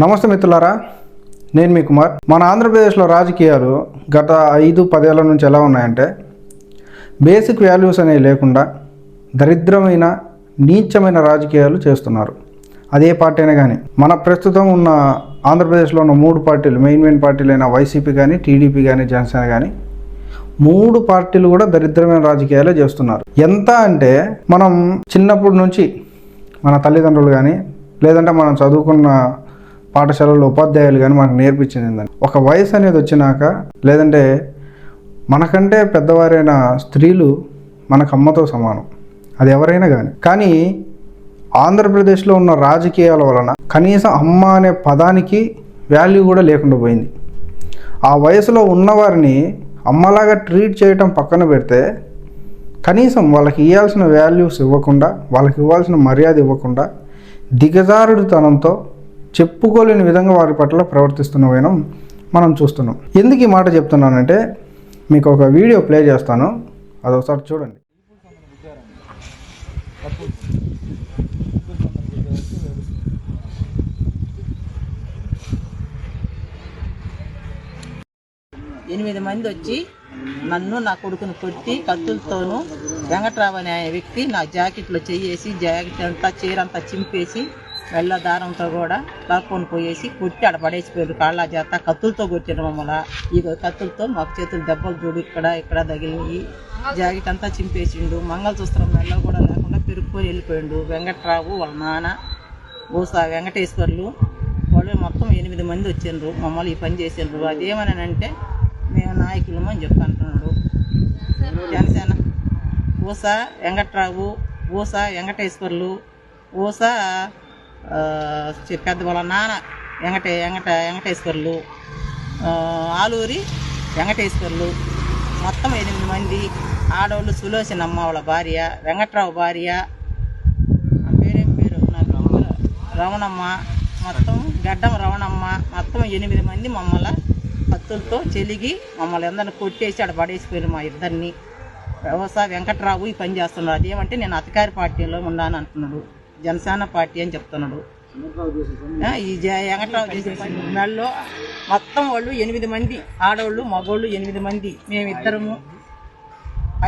నమస్తే మిత్రులారా, నేను మీ కుమార్. మన ఆంధ్రప్రదేశ్లో రాజకీయాలు గత 5-10 ఏళ్ల నుంచి ఎలా ఉన్నాయంటే బేసిక్ వాల్యూస్ అనేవి లేకుండా దరిద్రమైన నీచమైన రాజకీయాలు చేస్తున్నారు. అదే పార్టీ అయినా కానీ మన ప్రస్తుతం ఉన్న ఆంధ్రప్రదేశ్లో ఉన్న 3 పార్టీలు మెయిన్ పార్టీలైన వైసీపీ కానీ, టీడీపీ కానీ, జనసేన కానీ 3 పార్టీలు కూడా దరిద్రమైన రాజకీయాలే చేస్తున్నారు. ఎంత అంటే మనం చిన్నప్పటి నుంచి మన తల్లిదండ్రులు కానీ లేదంటే మనం చదువుకున్న పాఠశాలలో ఉపాధ్యాయులు కానీ మనకు నేర్పించింది ఏంటంటే ఒక వయసు అనేది వచ్చినాక లేదంటే మనకంటే పెద్దవారైన స్త్రీలు మనకు అమ్మతో సమానం, అది ఎవరైనా కానీ ఆంధ్రప్రదేశ్లో ఉన్న రాజకీయాల వలన కనీసం అమ్మ అనే పదానికి వాల్యూ కూడా లేకుండా పోయింది. ఆ వయసులో ఉన్నవారిని అమ్మలాగా ట్రీట్ చేయటం పక్కన పెడితే కనీసం వాళ్ళకి ఇవ్వాల్సిన వాల్యూస్ ఇవ్వకుండా, వాళ్ళకి ఇవ్వాల్సిన మర్యాద ఇవ్వకుండా దిగజారుడుతనంతో చెప్పుకోలేని విధంగా వారి పట్ల ప్రవర్తిస్తున్న మనం చూస్తున్నాం. ఎందుకు ఈ మాట చెప్తున్నానంటే మీకు ఒక వీడియో ప్లే చేస్తాను, అదొకసారి చూడండి. ఎనిమిది మంది వచ్చి నన్ను నా కొడుకును కొట్టి కత్తులతోనూ వెంకట్రావు అనే వ్యక్తి నా జాకెట్లో చెయ్యేసి జాకెట్ అంతా చీరంతా చింపేసి వెళ్ళ దారంతో కూడా లాక్కొని పోయేసి కొట్టి ఆడ పడేసిపోయాడు. కాళ్ళ చేత కత్తులతో కొట్టాడు మమ్మల్ని. ఈ కత్తులతో మాకు చేతులు దెబ్బలు చూడు ఇక్కడ తగిలినవి. జాకెట్ అంతా చింపేసిండు. మంగళసూత్రం మెల్ల కూడా లేకుండా పెరుక్కొని వెళ్ళిపోయిండు. వెంకట్రావు వాళ్ళ నాన్న ఊసా వెంకటేశ్వర్లు వాళ్ళు మొత్తం 8 మంది వచ్చిండ్రు. మమ్మల్ని ఈ పని చేసిండ్రు. అదేమనంటే మేము నాయకులము అని అంటున్నాడు. జనసేన ఊసా వెంకట్రావు, ఊసా వెంకటేశ్వర్లు, ఊసా పెద్ద వాళ్ళ నాన్న వెంకటేశ్వర్లు, ఆలూరి వెంకటేశ్వర్లు మొత్తం 8 మంది. ఆడవాళ్ళు సులోచనమ్మ వాళ్ళ భార్య, వెంకట్రావు భార్య పేరేం పేరు నాకు రమణమ్మ, మొత్తం గడ్డం రమణమ్మ, మొత్తం 8 మంది మమ్మల్ని కత్తులతో చెలిగి మమ్మల్ని అందరిని కొట్టేసి ఆడ పడేసిపోయారు మా ఇద్దరిని. వ్యవసాయ వెంకట్రావు ఈ పని చేస్తున్నాడు. అదేమంటే నేను అధికార పార్టీలో ఉన్నాను అంటున్నాడు. జనసేన పార్టీ అని చెప్తున్నాడు. ఈ వెంకట్రావు చేసే మెడలో మొత్తం వాళ్ళు 8 మంది ఆడవాళ్ళు, మగోళ్ళు 8 మంది. మేమిద్దరము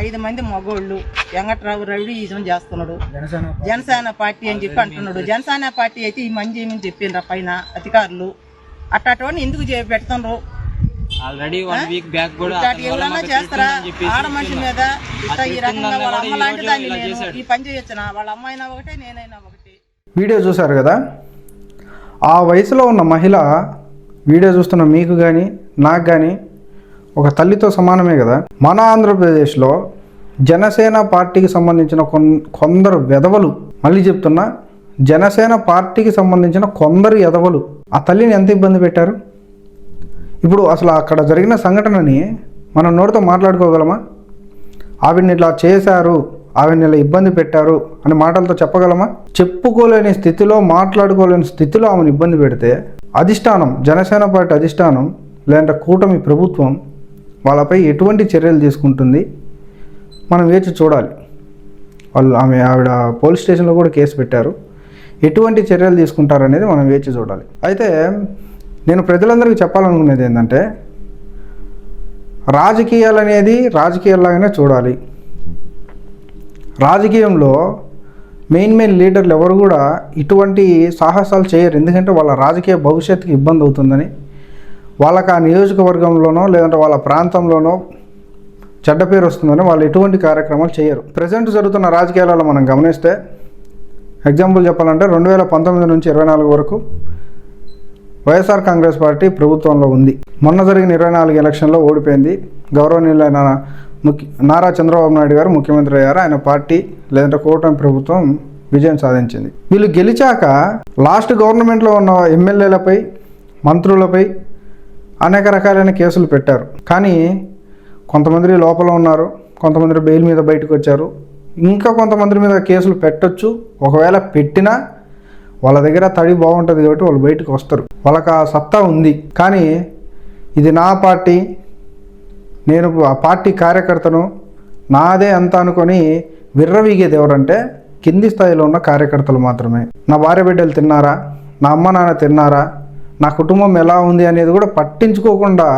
5 మంది మగోళ్ళు. వెంకట్రావు రవి ఈజం చేస్తున్నాడు. జనసేన పార్టీ అని చెప్పి అంటున్నాడు. జనసేన పార్టీ అయితే ఈ మంది ఏమని చెప్పిండ్రు పైన అధికారులు. అట్టని ఎందుకు పెడుతున్నారు? ఆల్రెడీ 1 వీక్ బ్యాక్ కూడా ఎవరన్నా చేస్తారా? ఆడ మనిషి మీద ఈ రకంగా వాళ్ళ అమ్మ లాంటి దాన్ని నేను ఈ పని చేయొచ్చునా? వాళ్ళ అమ్మాయినా ఒకటే, నేనైనా ఒకటే. వీడియో చూశారు కదా, ఆ వయసులో ఉన్న మహిళ వీడియో చూస్తున్న మీకు కానీ నాకు కానీ ఒక తల్లితో సమానమే కదా. మన ఆంధ్రప్రదేశ్లో జనసేన పార్టీకి సంబంధించిన కొందరు వెధవలు, మళ్ళీ చెప్తున్నా, జనసేన పార్టీకి సంబంధించిన కొందరు ఎదవలు ఆ తల్లిని ఎంత ఇబ్బంది పెట్టారు. ఇప్పుడు అసలు అక్కడ జరిగిన సంఘటనని మనం నోటితో మాట్లాడుకోగలమా? ఆవిడ్ని ఇట్లా చేశారు, ఆవిడ్ని ఇలా ఇబ్బంది పెట్టారు అని మాటలతో చెప్పగలమా? చెప్పుకోలేని స్థితిలో, మాట్లాడుకోలేని స్థితిలో ఆమెను ఇబ్బంది పెడితే అధిష్టానం, జనసేన పార్టీ అధిష్టానం లేదంటే కూటమి ప్రభుత్వం వాళ్ళపై ఎటువంటి చర్యలు తీసుకుంటుంది మనం వేచి చూడాలి. ఆవిడ పోలీస్ స్టేషన్లో కూడా కేసు పెట్టారు. ఎటువంటి చర్యలు తీసుకుంటారనేది మనం వేచి చూడాలి. అయితే నేను ప్రజలందరికీ చెప్పాలనుకునేది ఏంటంటే రాజకీయాలు అనేది రాజకీయాల్లాగానే చూడాలి. రాజకీయంలో మెయిన్ లీడర్లు ఎవరు కూడా ఇటువంటి సాహసాలు చేయరు. ఎందుకంటే వాళ్ళ రాజకీయ భవిష్యత్తుకి ఇబ్బంది అవుతుందని, వాళ్ళకి ఆ నియోజకవర్గంలోనో లేదంటే వాళ్ళ ప్రాంతంలోనో చెడ్డ పేరు వస్తుందని వాళ్ళు ఎటువంటి కార్యక్రమాలు చేయరు. ప్రజెంట్ జరుగుతున్న రాజకీయాలలో మనం గమనిస్తే ఎగ్జాంపుల్ చెప్పాలంటే 2019 నుంచి 24 వరకు వైఎస్ఆర్ కాంగ్రెస్ పార్టీ ప్రభుత్వంలో ఉంది. మొన్న జరిగిన 24 ఎలక్షన్లో ఓడిపోయింది. గౌరవనీయులైన నారా చంద్రబాబు నాయుడు గారు ముఖ్యమంత్రి అయ్యారు. ఆయన పార్టీ లేదంటే కూటమి ప్రభుత్వం విజయం సాధించింది. వీళ్ళు గెలిచాక లాస్ట్ గవర్నమెంట్లో ఉన్న ఎమ్మెల్యేలపై, మంత్రులపై అనేక రకాలైన కేసులు పెట్టారు. కానీ కొంతమంది లోపల ఉన్నారు, కొంతమంది బెయిల్ మీద బయటకు వచ్చారు. ఇంకా కొంతమంది మీద కేసులు పెట్టొచ్చు. ఒకవేళ పెట్టినా వాళ్ళ దగ్గర తడి బాగుంటుంది కాబట్టి వాళ్ళు బయటకు వస్తారు. వాళ్ళకి ఆ సత్తా ఉంది. కానీ ఇది నా పార్టీ, నేను ఆ పార్టీ కార్యకర్తను, నాదే అంత అనుకొని విర్రవీగేది ఎవరంటే కింది స్థాయిలో ఉన్న కార్యకర్తలు మాత్రమే. నా భార్య బిడ్డలు తిన్నారా, నా అమ్మ నాన్న తిన్నారా, నా కుటుంబం ఎలా ఉంది అనేది కూడా పట్టించుకోకుండా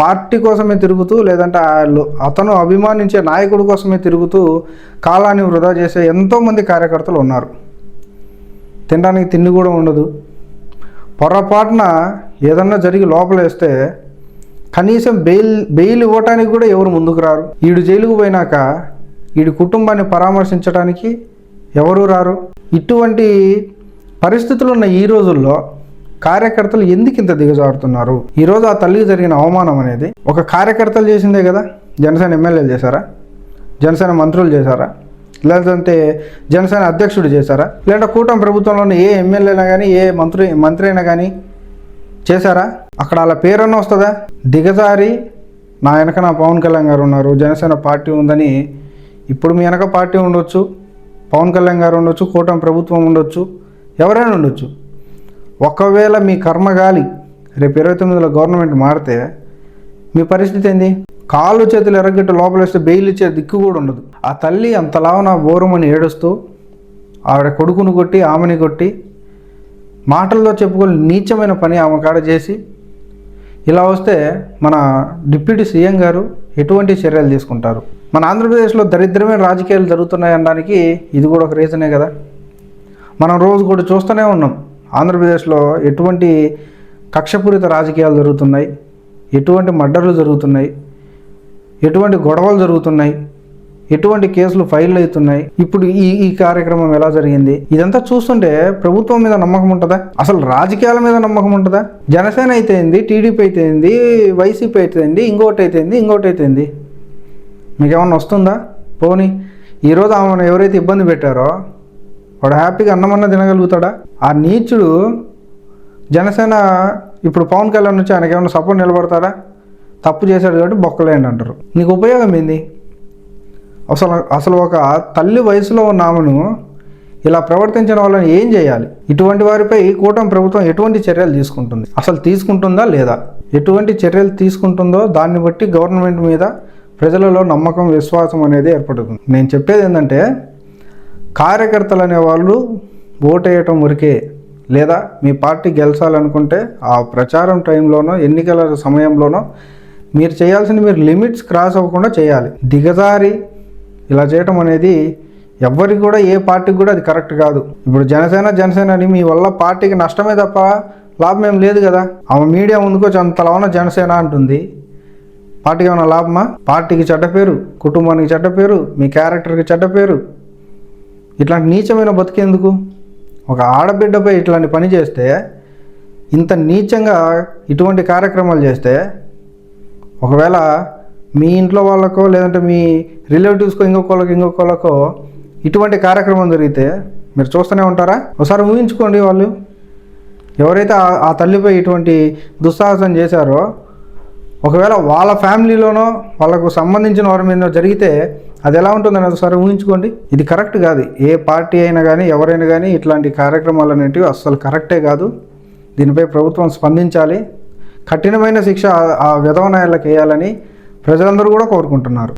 పార్టీ కోసమే తిరుగుతూ, లేదంటే అతను అభిమానించే నాయకుడి కోసమే తిరుగుతూ కాలాన్ని వృధా చేసే ఎంతోమంది కార్యకర్తలు ఉన్నారు. తినడానికి తిండి కూడా ఉండదు. పొరపాటున ఏదన్నా జరిగి లోపలేస్తే కనీసం బెయిల్ ఇవ్వటానికి కూడా ఎవరు ముందుకు రారు. ఈడు జైలుకు పోయినాక ఈడి కుటుంబాన్ని పరామర్శించడానికి ఎవరు రారు. ఇటువంటి పరిస్థితులు ఉన్న ఈ రోజుల్లో కార్యకర్తలు ఎందుకు ఇంత దిగజారుతున్నారు? ఈరోజు ఆ తల్లికి జరిగిన అవమానం అనేది ఒక కార్యకర్తలు చేసిందే కదా. జనసేన ఎమ్మెల్యేలు చేశారా? జనసేన మంత్రులు చేశారా? లేదంటే జనసేన అధ్యక్షుడు చేశారా? లేదంటే కూటమి ప్రభుత్వంలోని ఏ ఎమ్మెల్యే అయినా కానీ, ఏ మంత్రి అయినా కానీ చేశారా? అక్కడ అలా పేరన్నా వస్తుందా? దిగజారి నా వెనక నా పవన్ కళ్యాణ్ గారు ఉన్నారు, జనసేన పార్టీ ఉందని. ఇప్పుడు మీ వెనక పార్టీ ఉండొచ్చు, పవన్ కళ్యాణ్ గారు ఉండొచ్చు, కూటమి ప్రభుత్వం ఉండొచ్చు, ఎవరైనా ఉండొచ్చు. ఒకవేళ మీ కర్మగాలి రేపు 29లో గవర్నమెంట్ మారితే మీ పరిస్థితి ఏంది? కాళ్ళు చేతులు ఎర్రగట్టు లోపలేస్తే బెయిల్ ఇచ్చే దిక్కు కూడా ఉండదు. ఆ తల్లి అంతలావున బోరమని ఏడుస్తూ ఆవిడ కొడుకును కొట్టి, ఆమెని కొట్టి, మాటల్లో చెప్పుకొని నీచమైన పని ఆమె కాడ చేసి ఇలా వస్తే మన డిప్యూటీ సీఎం గారు ఎటువంటి చర్యలు తీసుకుంటారు? మన ఆంధ్రప్రదేశ్లో దరిద్రమైన రాజకీయాలు జరుగుతున్నాయి అనడానికి ఇది కూడా ఒక రీజనే కదా. మనం రోజు కూడా చూస్తూనే ఉన్నాం ఆంధ్రప్రదేశ్లో ఎటువంటి కక్షపూరిత రాజకీయాలు జరుగుతున్నాయి, ఎటువంటి మర్డర్లు జరుగుతున్నాయి, ఎటువంటి గొడవలు జరుగుతున్నాయి, ఎటువంటి కేసులు ఫైల్ అవుతున్నాయి. ఇప్పుడు ఈ కార్యక్రమం ఎలా జరిగింది? ఇదంతా చూస్తుంటే ప్రభుత్వం మీద నమ్మకం ఉంటుందా? అసలు రాజకీయాల మీద నమ్మకం ఉంటుందా? జనసేన అయితేంది, టీడీపీ అయితేంది, వైసీపీ అయితేంది, ఇంకోటి అయితేంది, మీకేమన్నా వస్తుందా? పోనీ ఈరోజు ఆమెను ఎవరైతే ఇబ్బంది పెట్టారో వాడు హ్యాపీగా అన్నమన్నా తినగలుగుతాడా? ఆ నీచుడు జనసేన ఇప్పుడు పవన్ కళ్యాణ్ నుంచి ఆయనకి ఏమైనా సపోర్ట్ నిలబడతాడా? తప్పు చేశాడు కాబట్టి బొక్కలేండి అంటారు. నీకు ఉపయోగం ఏంది? అసలు ఒక తల్లి వయసులో ఉన్న ఆమెను ఇలా ప్రవర్తించిన వాళ్ళని ఏం చేయాలి? ఇటువంటి వారిపై కూటమి ప్రభుత్వం ఎటువంటి చర్యలు తీసుకుంటుంది? అసలు తీసుకుంటుందా లేదా? ఎటువంటి చర్యలు తీసుకుంటుందో దాన్ని బట్టి గవర్నమెంట్ మీద ప్రజలలో నమ్మకం, విశ్వాసం అనేది ఏర్పడుతుంది. నేను చెప్పేది ఏంటంటే, కార్యకర్తలు అనేవాళ్ళు ఓటేయటం వరకే, లేదా మీ పార్టీ గెలిచాలనుకుంటే ఆ ప్రచారం టైంలోనో, ఎన్నికల సమయంలోనో మీరు చేయాల్సింది మీరు లిమిట్స్ క్రాస్ అవ్వకుండా చేయాలి. దిగజారి ఇలా చేయటం అనేది ఎవ్వరికి కూడా, ఏ పార్టీకి కూడా అది కరెక్ట్ కాదు. ఇప్పుడు జనసేన అని మీ వల్ల పార్టీకి నష్టమే తప్ప లాభం ఏం లేదు కదా. ఆమె మీడియా ముందుకొచ్చి అంతలా ఉన్న జనసేన అంటుంది, పార్టీకి ఏమైనా లాభమా? పార్టీకి చెడ్డ పేరు, కుటుంబానికి చెడ్డ పేరు, మీ క్యారెక్టర్కి చెడ్డ పేరు. ఇట్లాంటి నీచమైన బతికేందుకు? ఒక ఆడబిడ్డపై ఇట్లాంటి పని చేస్తే, ఇంత నీచంగా ఇటువంటి కార్యక్రమాలు చేస్తే, ఒకవేళ మీ ఇంట్లో వాళ్ళకో లేదంటే మీ రిలేటివ్స్కో ఇంకొకళ్ళకో ఇటువంటి కార్యక్రమం జరిగితే మీరు చూస్తూనే ఉంటారా? ఒకసారి ఊహించుకోండి. వాళ్ళు ఎవరైతే ఆ తల్లిపై ఇటువంటి దుస్సాహసం చేశారో, ఒకవేళ వాళ్ళ ఫ్యామిలీలోనో వాళ్ళకు సంబంధించిన వారి మీద జరిగితే అది ఎలా ఉంటుందని ఒకసారి ఊహించుకోండి. ఇది కరెక్ట్ కాదు. ఏ పార్టీ అయినా కానీ, ఎవరైనా కానీ ఇట్లాంటి కార్యక్రమాలు అనేటివి అస్సలు కరెక్టే కాదు. దీనిపై ప్రభుత్వం స్పందించాలి. కఠినమైన శిక్ష ఆ విధవనాయాలకు వేయాలని ప్రజలందరూ కూడా కోరుకుంటున్నారు.